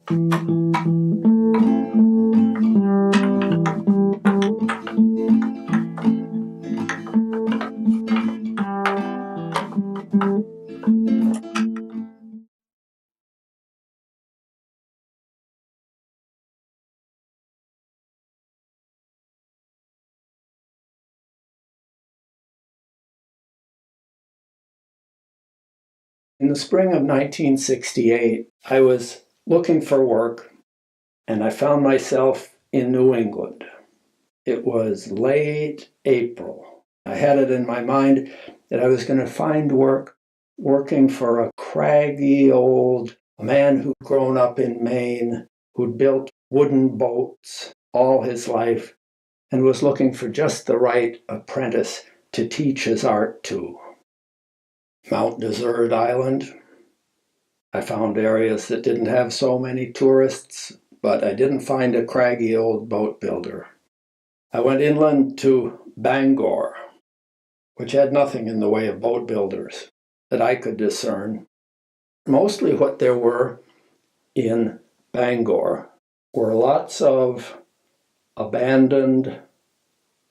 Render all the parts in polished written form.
In the spring of 1968, I was looking for work and I found myself in New England. It was late April. I had it in my mind that I was going to find work working for a craggy old man who'd grown up in Maine, who'd built wooden boats all his life, and was looking for just the right apprentice to teach his art to. Mount Desert Island. I found areas that didn't have so many tourists, but I didn't find a craggy old boat builder. I went inland to Bangor, which had nothing in the way of boat builders that I could discern. Mostly what there were in Bangor were lots of abandoned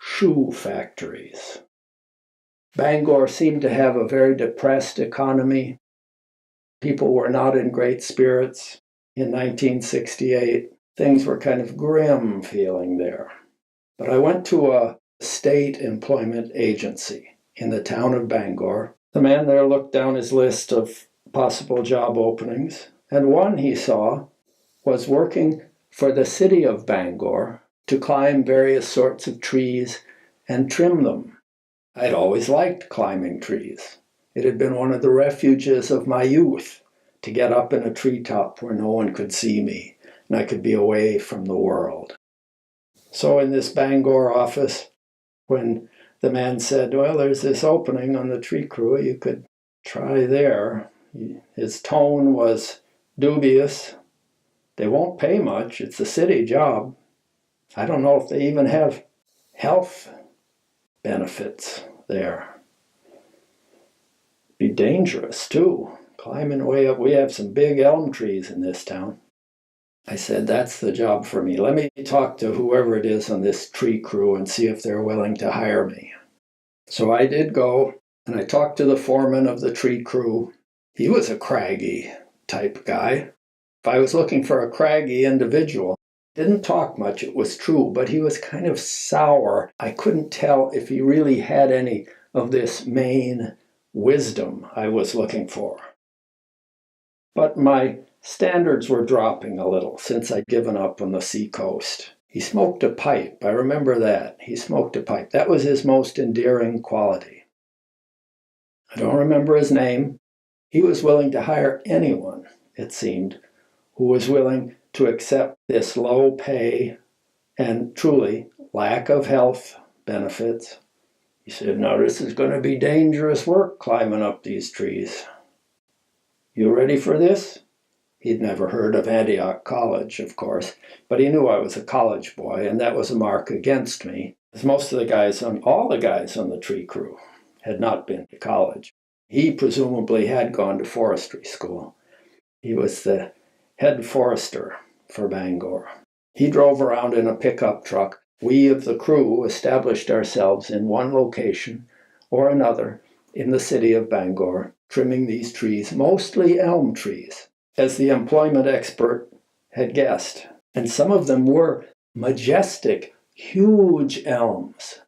shoe factories. Bangor seemed to have a very depressed economy. People were not in great spirits in 1968. Things were kind of grim feeling there. But I went to a state employment agency in the town of Bangor. The man there looked down his list of possible job openings, and one he saw was working for the city of Bangor to climb various sorts of trees and trim them. I'd always liked climbing trees. It had been one of the refuges of my youth to get up in a treetop where no one could see me and I could be away from the world. So in this Bangor office, when the man said, well, there's this opening on the tree crew, you could try there. His tone was dubious. They won't pay much. It's a city job. I don't know if they even have health benefits there. Be dangerous too, climbing way up. We have some big elm trees in this town. I said, that's the job for me. Let me talk to whoever it is on this tree crew and see if they're willing to hire me. So I did go, and I talked to the foreman of the tree crew. He was a craggy type guy. If I was looking for a craggy individual, didn't talk much, it was true, but he was kind of sour. I couldn't tell if he really had any of this Maine wisdom I was looking for. But my standards were dropping a little since I'd given up on the seacoast. He smoked a pipe. I remember that. He smoked a pipe. That was his most endearing quality. I don't remember his name. He was willing to hire anyone, it seemed, who was willing to accept this low pay and truly lack of health benefits. He said, now this is going to be dangerous work climbing up these trees. You ready for this? He'd never heard of Antioch College, of course, but he knew I was a college boy, and that was a mark against me, as most of the guys all the guys on the tree crew had not been to college. He presumably had gone to forestry school. He was the head forester for Bangor. He drove around in a pickup truck. We of the crew established ourselves in one location or another in the city of Bangor, trimming these trees, mostly elm trees, as the employment expert had guessed. And some of them were majestic, huge elms.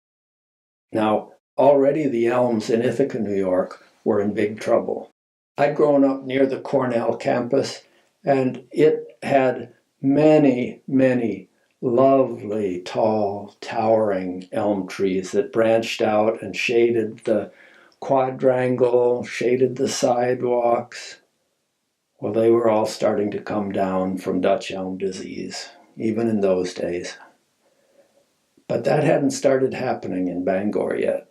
Now, already the elms in Ithaca, New York, were in big trouble. I'd grown up near the Cornell campus, and it had many, many lovely, tall, towering elm trees that branched out and shaded the quadrangle, shaded the sidewalks. Well, they were all starting to come down from Dutch elm disease, even in those days. But that hadn't started happening in Bangor yet.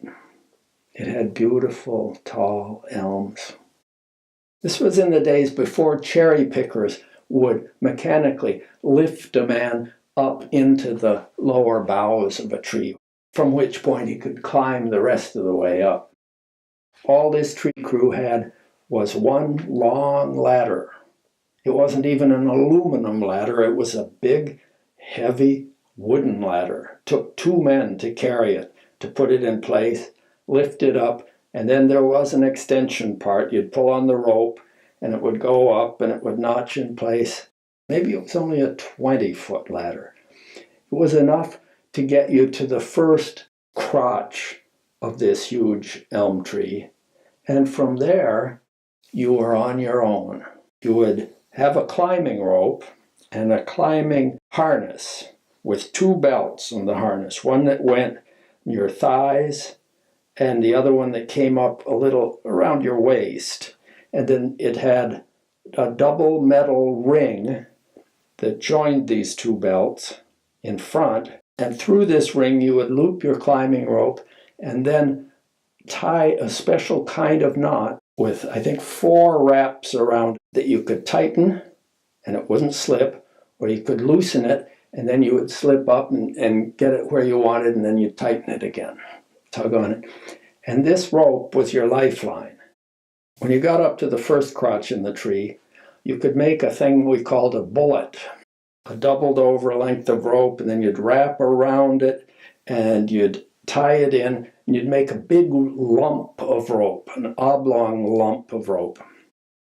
It had beautiful, tall elms. This was in the days before cherry pickers would mechanically lift a man up into the lower boughs of a tree, from which point he could climb the rest of the way up. All this tree crew had was one long ladder It wasn't even an aluminum ladder. It was a big, heavy wooden ladder. It took 2 men to carry it, to put it in place, lift it up, and then there was an extension part. You'd pull on the rope, and it would go up, and it would notch in place. Maybe it was only a 20-foot ladder. It was enough to get you to the first crotch of this huge elm tree. And from there, you were on your own. You would have a climbing rope and a climbing harness with 2 belts on the harness, one that went your thighs and the other one that came up a little around your waist. And then it had a double metal ring that joined these 2 belts in front. And through this ring, you would loop your climbing rope and then tie a special kind of knot with, I think, 4 wraps around that you could tighten and it wouldn't slip, or you could loosen it and then you would slip up and get it where you wanted, and then you'd tighten it again, tug on it. And this rope was your lifeline. When you got up to the first crotch in the tree, you could make a thing we called a bullet, a doubled over length of rope, and then you'd wrap around it and you'd tie it in, and you'd make a big lump of rope, an oblong lump of rope.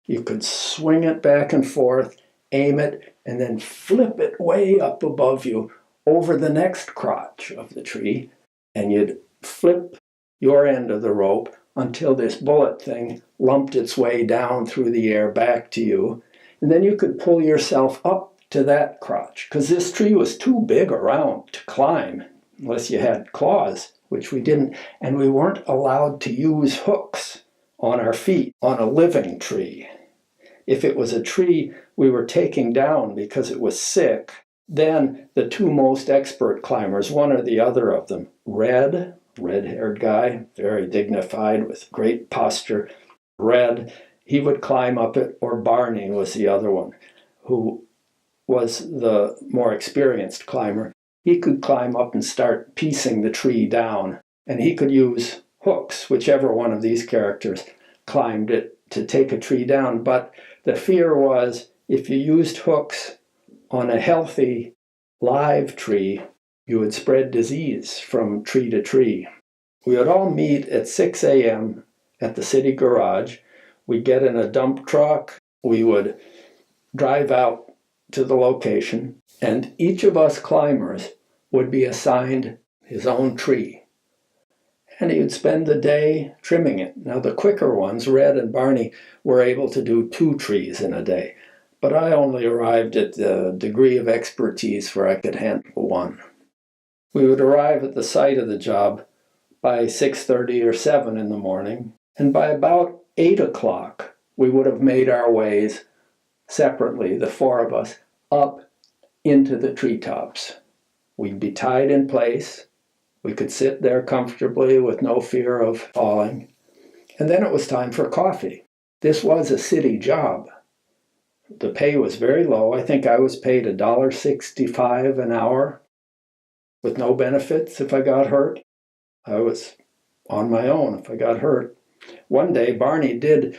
You could swing it back and forth, aim it, and then flip it way up above you over the next crotch of the tree, and you'd flip your end of the rope until this bullet thing lumped its way down through the air back to you. And then you could pull yourself up to that crotch, because this tree was too big around to climb unless you had claws, which we didn't, and we weren't allowed to use hooks on our feet on a living tree. If it was a tree we were taking down because it was sick, then the 2 most expert climbers, one or the other of them, red-haired guy, very dignified with great posture, Red, he would climb up it, or Barney was the other one, who was the more experienced climber. He could climb up and start piecing the tree down, and he could use hooks, whichever one of these characters climbed it, to take a tree down. But the fear was, if you used hooks on a healthy live tree, you would spread disease from tree to tree. We would all meet at 6 a.m. at the city garage. We'd get in a dump truck. We would drive out to the location, and each of us climbers would be assigned his own tree. And he would spend the day trimming it. Now, the quicker ones, Red and Barney, were able to do 2 trees in a day. But I only arrived at the degree of expertise where I could handle 1. We would arrive at the site of the job by 6:30 or 7 in the morning, and by about 8 o'clock, we would have made our ways separately, the 4 of us, up into the treetops. We'd be tied in place. We could sit there comfortably with no fear of falling. And then it was time for coffee. This was a city job. The pay was very low. I think I was paid $1.65 an hour with no benefits if I got hurt. I was on my own if I got hurt. One day, Barney did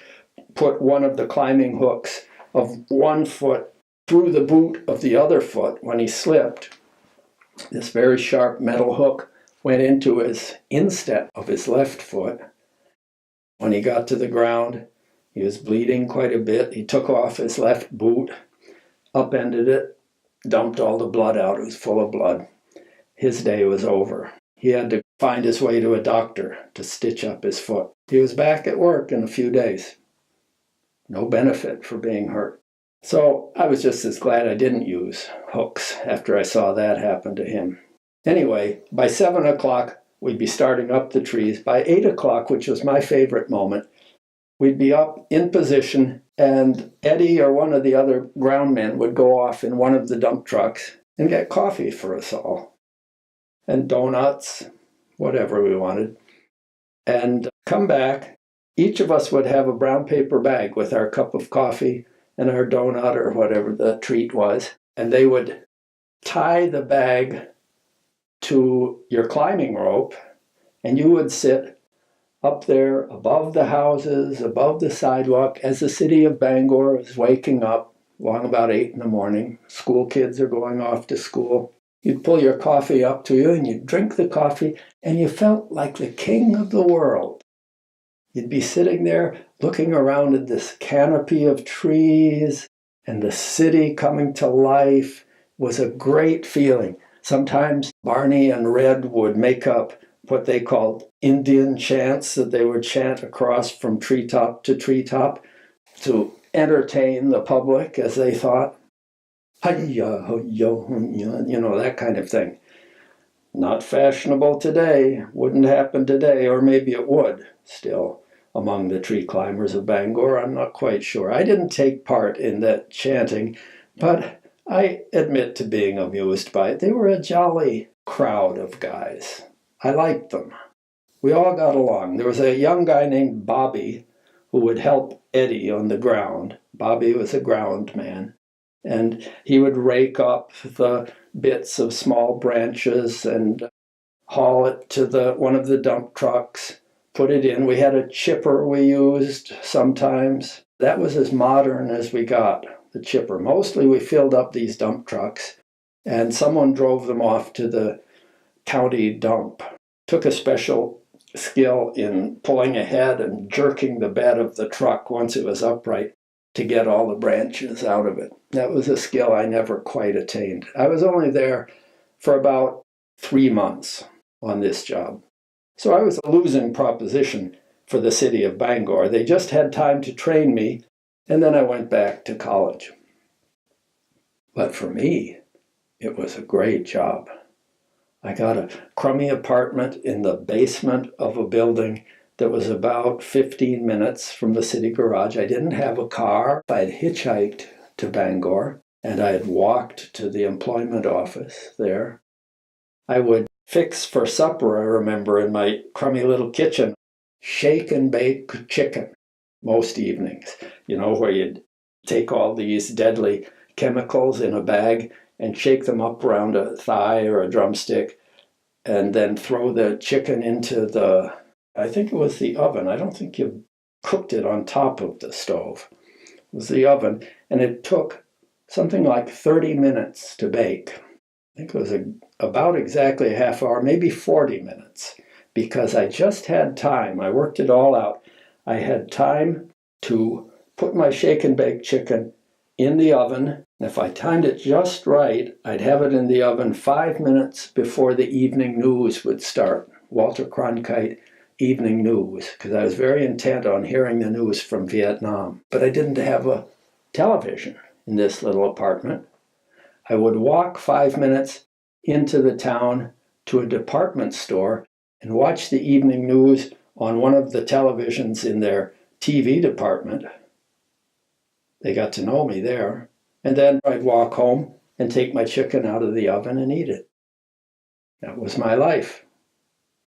put one of the climbing hooks of one foot through the boot of the other foot when he slipped. This very sharp metal hook went into his instep of his left foot. When he got to the ground, he was bleeding quite a bit. He took off his left boot, upended it, dumped all the blood out. It was full of blood. His day was over. He had to find his way to a doctor to stitch up his foot. He was back at work in a few days. No benefit for being hurt. So I was just as glad I didn't use hooks after I saw that happen to him. Anyway, by 7 o'clock, we'd be starting up the trees. By 8 o'clock, which was my favorite moment, we'd be up in position, and Eddie or one of the other ground men would go off in one of the dump trucks and get coffee for us all, and donuts, whatever we wanted, and come back. Each of us would have a brown paper bag with our cup of coffee and our donut or whatever the treat was, and they would tie the bag to your climbing rope, and you would sit up there above the houses, above the sidewalk, as the city of Bangor is waking up, along about 8 in the morning. School kids are going off to school. You'd pull your coffee up to you and you'd drink the coffee and you felt like the king of the world. You'd be sitting there looking around at this canopy of trees and the city coming to life. It was a great feeling. Sometimes Barney and Red would make up what they called Indian chants that they would chant across from treetop to treetop to entertain the public, as they thought. Hi-ya, ho-yo, you know, that kind of thing. Not fashionable today, wouldn't happen today, or maybe it would still among the tree climbers of Bangor, I'm not quite sure. I didn't take part in that chanting, but I admit to being amused by it. They were a jolly crowd of guys. I liked them. We all got along. There was a young guy named Bobby who would help Eddie on the ground. Bobby was a ground man. And he would rake up the bits of small branches and haul it to one of the dump trucks, put it in. We had a chipper we used sometimes. That was as modern as we got, the chipper. Mostly we filled up these dump trucks and someone drove them off to the county dump. Took a special skill in pulling ahead and jerking the bed of the truck once it was upright to get all the branches out of it. That was a skill I never quite attained. I was only there for about 3 months on this job. So I was a losing proposition for the city of Bangor. They just had time to train me, and then I went back to college. But for me, it was a great job. I got a crummy apartment in the basement of a building that was about 15 minutes from the city garage. I didn't have a car. I had hitchhiked to Bangor, and I had walked to the employment office there. I would fix for supper, I remember, in my crummy little kitchen, shake and bake chicken most evenings, you know, where you'd take all these deadly chemicals in a bag and shake them up around a thigh or a drumstick and then throw the chicken into I think it was the oven. I don't think you cooked it on top of the stove. It was the oven, and it took something like 30 minutes to bake. I think it was about exactly a half hour, maybe 40 minutes, because I just had time. I worked it all out. I had time to put my shake and bake chicken in the oven. If I timed it just right, I'd have it in the oven 5 minutes before the evening news would start. Walter Cronkite Evening News, because I was very intent on hearing the news from Vietnam. But I didn't have a television in this little apartment. I would walk 5 minutes into the town to a department store and watch the evening news on one of the televisions in their TV department. They got to know me there. And then I'd walk home and take my chicken out of the oven and eat it. That was my life.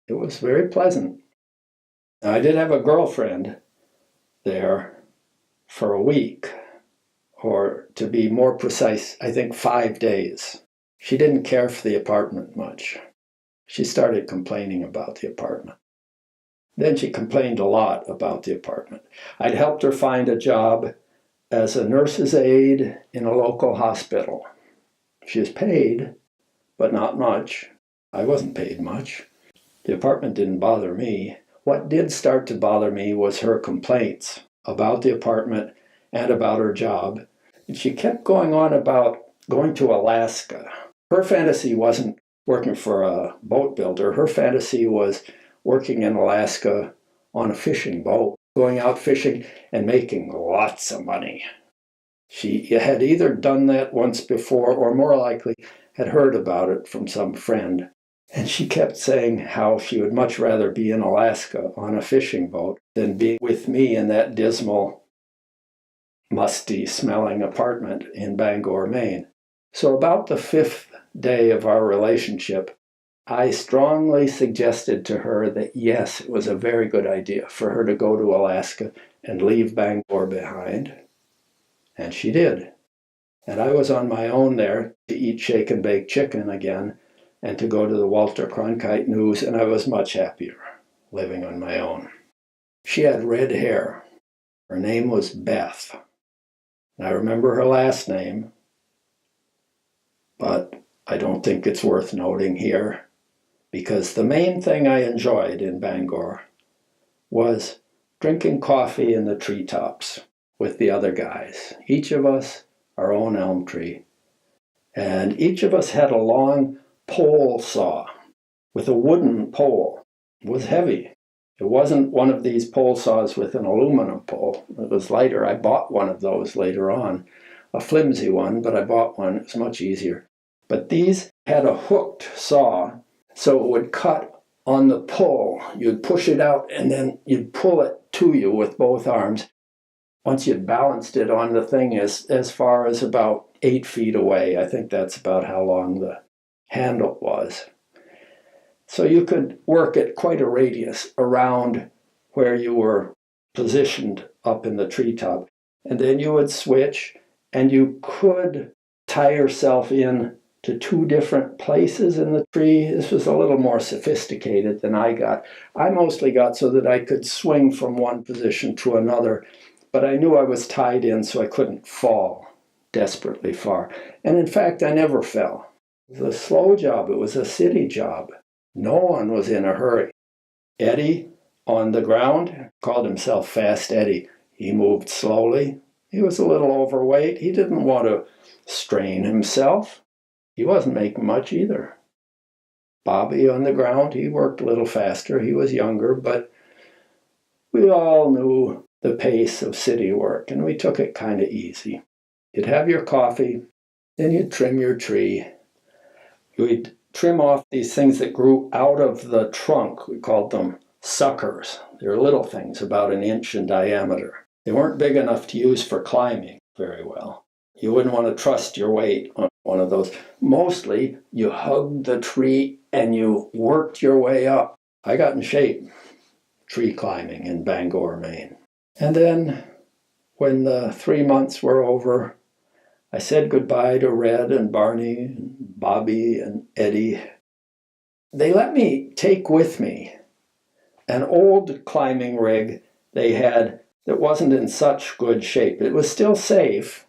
It was very pleasant. I did have a girlfriend there for a week, or to be more precise, I think 5 days. She didn't care for the apartment much. She started complaining about the apartment. Then she complained a lot about the apartment. I'd helped her find a job as a nurse's aide in a local hospital. She was paid, but not much. I wasn't paid much. The apartment didn't bother me. What did start to bother me was her complaints about the apartment and about her job. And she kept going on about going to Alaska. Her fantasy wasn't working for a boat builder. Her fantasy was working in Alaska on a fishing boat, going out fishing and making lots of money. She had either done that once before or more likely had heard about it from some friend. And she kept saying how she would much rather be in Alaska on a fishing boat than be with me in that dismal, musty-smelling apartment in Bangor, Maine. So about the 5th day of our relationship, I strongly suggested to her that yes, it was a very good idea for her to go to Alaska and leave Bangor behind. And she did. And I was on my own there to eat shake and bake chicken again and to go to the Walter Cronkite News, and I was much happier living on my own. She had red hair. Her name was Beth. I remember her last name, but I don't think it's worth noting here, because the main thing I enjoyed in Bangor was drinking coffee in the treetops with the other guys. Each of us our own elm tree. And each of us had a long pole saw with a wooden pole. It was heavy. It wasn't one of these pole saws with an aluminum pole. It was lighter. I bought one of those later on, a flimsy one, but I bought one. It was much easier. But these had a hooked saw, so it would cut on the pull. You'd push it out and then you'd pull it to you with both arms. Once you'd balanced it on the thing as far as about 8 feet away. I think that's about how long the handle was. So you could work at quite a radius around where you were positioned up in the treetop. And then you would switch, and you could tie yourself in to 2 different places in the tree. This was a little more sophisticated than I got. I mostly got so that I could swing from one position to another, but I knew I was tied in so I couldn't fall desperately far. And in fact, I never fell. It was a slow job. It was a city job. No one was in a hurry. Eddie, on the ground, called himself Fast Eddie. He moved slowly. He was a little overweight. He didn't want to strain himself. He wasn't making much either. Bobby on the ground, he worked a little faster. He was younger, but we all knew the pace of city work, and we took it kind of easy. You'd have your coffee, then you'd trim your tree. We'd trim off these things that grew out of the trunk. We called them suckers. They're little things about 1 inch in diameter. They weren't big enough to use for climbing very well. You wouldn't want to trust your weight on one of those. Mostly, you hugged the tree and you worked your way up. I got in shape tree climbing in Bangor, Maine. And then, when the 3 months were over, I said goodbye to Red and Barney, and Bobby and Eddie. They let me take with me an old climbing rig they had that wasn't in such good shape. It was still safe,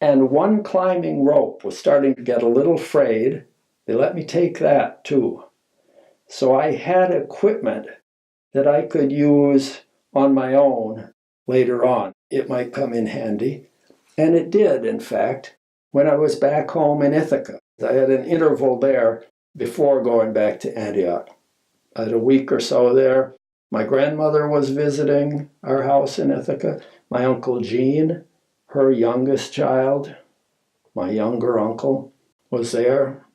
and one climbing rope was starting to get a little frayed. They let me take that too. So I had equipment that I could use on my own later on. It might come in handy. And it did, in fact, when I was back home in Ithaca. I had an interval there before going back to Antioch. I had a week or so there. My grandmother was visiting our house in Ithaca. My Uncle Gene, her youngest child, my younger uncle, was there.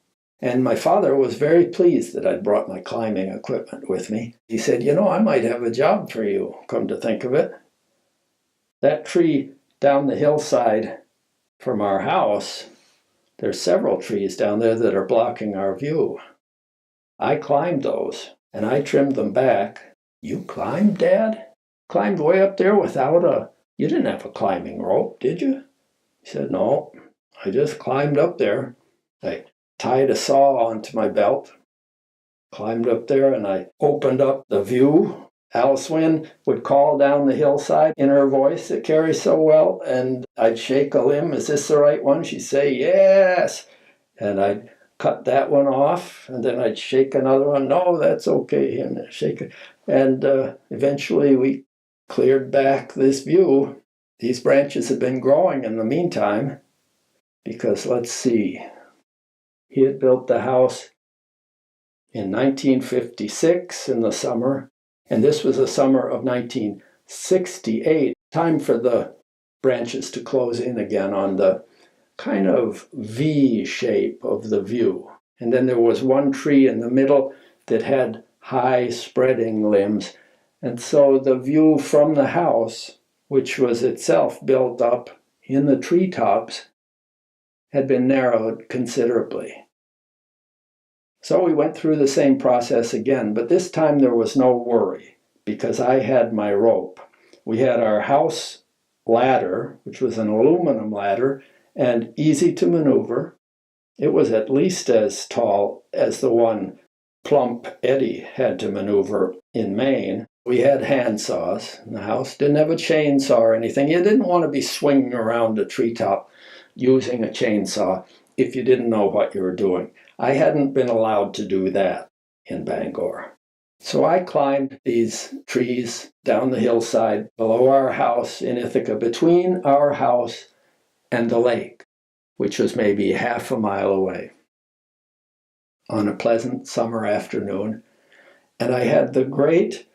And my father was very pleased that I'd brought my climbing equipment with me. He said, I might have a job for you, come to think of it. That tree down the hillside from our house, there's several trees down there that are blocking our view. I climbed those, and I trimmed them back. You climbed, Dad? Climbed way up there without you didn't have a climbing rope, did you? He said, no, I just climbed up there. I tied a saw onto my belt, climbed up there, and I opened up the view. Alice Wynn would call down the hillside in her voice that carries so well, and I'd shake a limb. Is this the right one? She'd say, yes. And I'd cut that one off, and then I'd shake another one. No, that's okay. And shake it. And eventually we cleared back this view. These branches had been growing in the meantime, because let's see, he had built the house in 1956 in the summer. And this was the summer of 1968, time for the branches to close in again on the kind of V shape of the view. And then there was one tree in the middle that had high spreading limbs. And so the view from the house, which was itself built up in the treetops, had been narrowed considerably. So we went through the same process again, but this time there was no worry because I had my rope. We had our house ladder, which was an aluminum ladder and easy to maneuver. It was at least as tall as the one plump Eddie had to maneuver in Maine. We had hand saws in the house, didn't have a chainsaw or anything. You didn't want to be swinging around a treetop using a chainsaw if you didn't know what you were doing. I hadn't been allowed to do that in Bangor. So I climbed these trees down the hillside below our house in Ithaca, between our house and the lake, which was maybe half a mile away, on a pleasant summer afternoon. And I had the great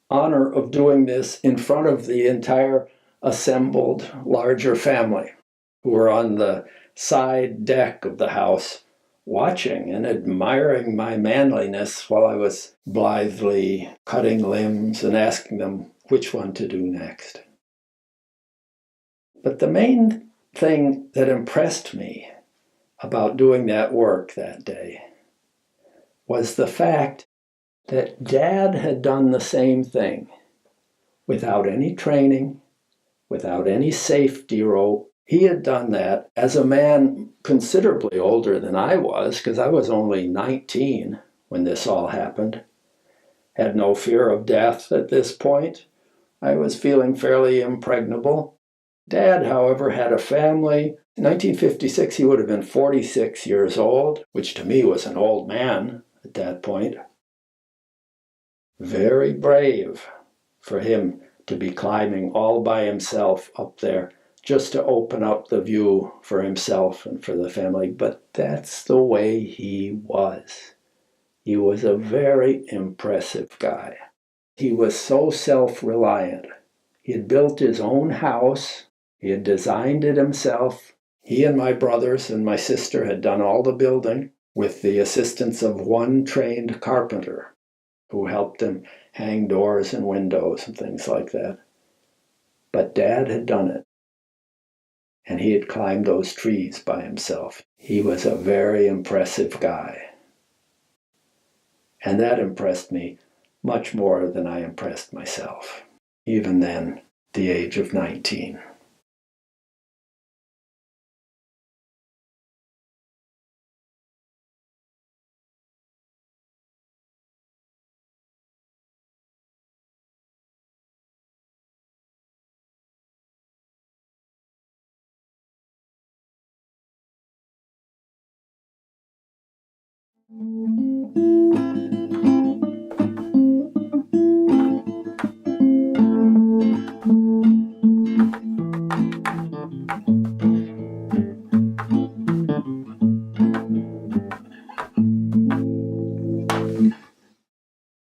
honor of doing this in front of the entire assembled larger family who were on the side deck of the house watching and admiring my manliness while I was blithely cutting limbs and asking them which one to do next. But the main thing that impressed me about doing that work that day was the fact that Dad had done the same thing without any training, without any safety rope. He had done that as a man considerably older than I was, because I was only 19 when this all happened. Had no fear of death at this point. I was feeling fairly impregnable. Dad, however, had a family. In 1956, he would have been 46 years old, which to me was an old man at that point. Very brave for him to be climbing all by himself up there just to open up the view for himself and for the family. But that's the way he was. He was a very impressive guy. He was so self-reliant. He had built his own house. He had designed it himself. He and my brothers and my sister had done all the building with the assistance of one trained carpenter who helped him hang doors and windows and things like that. But Dad had done it. And he had climbed those trees by himself. He was a very impressive guy. And that impressed me much more than I impressed myself, even then, the age of 19.